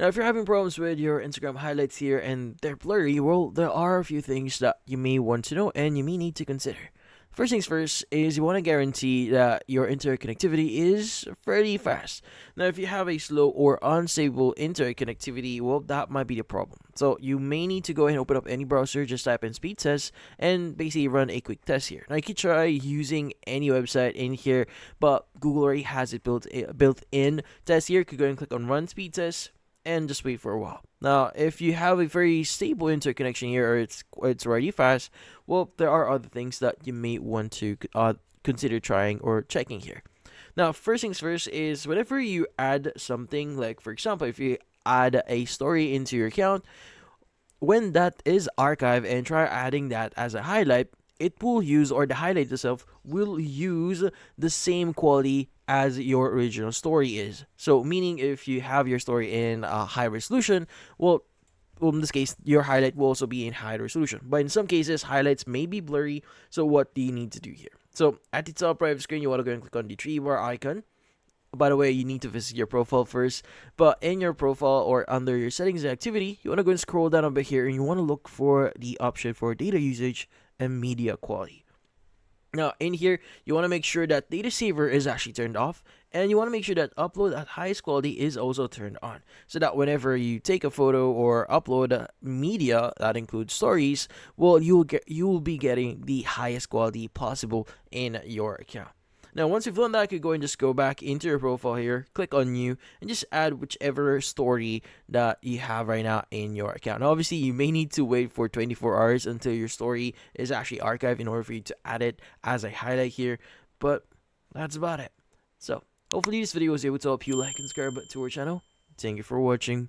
Now, if you're having problems with your Instagram highlights here and they're blurry, well, there are a few things that you may want to know and you may need to consider. First things first is you want to guarantee that your interconnectivity is fairly fast. Now, if you have a slow or unstable interconnectivity, well, that might be the problem. So you may need to go ahead and open up any browser, just type in speed test, and basically run a quick test here. Now, you can try using any website in here, but Google already has it built-in test here. You could go and click on run speed test and just wait for a while. Now, if you have a very stable interconnection here or it's already fast, well, there are other things that you may want to consider trying or checking here. Now, first things first is whenever you add something, like for example, if you add a story into your account, when that is archived and try adding that as a highlight, it will use, or the highlight itself will use the same quality as your original story is. So meaning if you have your story in high resolution, well, in this case, your highlight will also be in high resolution. But in some cases, highlights may be blurry. So what do you need to do here? So at the top right of the screen, you want to go and click on the 3 bar icon. By the way, you need to visit your profile first. But in your profile or under your settings and activity, you want to go and scroll down a bit here and you want to look for the option for data usage and media quality. Now, in here, you want to make sure that data saver is actually turned off, and you want to make sure that upload at highest quality is also turned on, so that whenever you take a photo or upload media that includes stories, well, you will be getting the highest quality possible in your account. Now, once you've done that, you could go and just go back into your profile here, click on new, and just add whichever story that you have right now in your account. Now, obviously, you may need to wait for 24 hours until your story is actually archived in order for you to add it as a highlight here, but that's about it. So, hopefully this video was able to help you like and subscribe to our channel. Thank you for watching.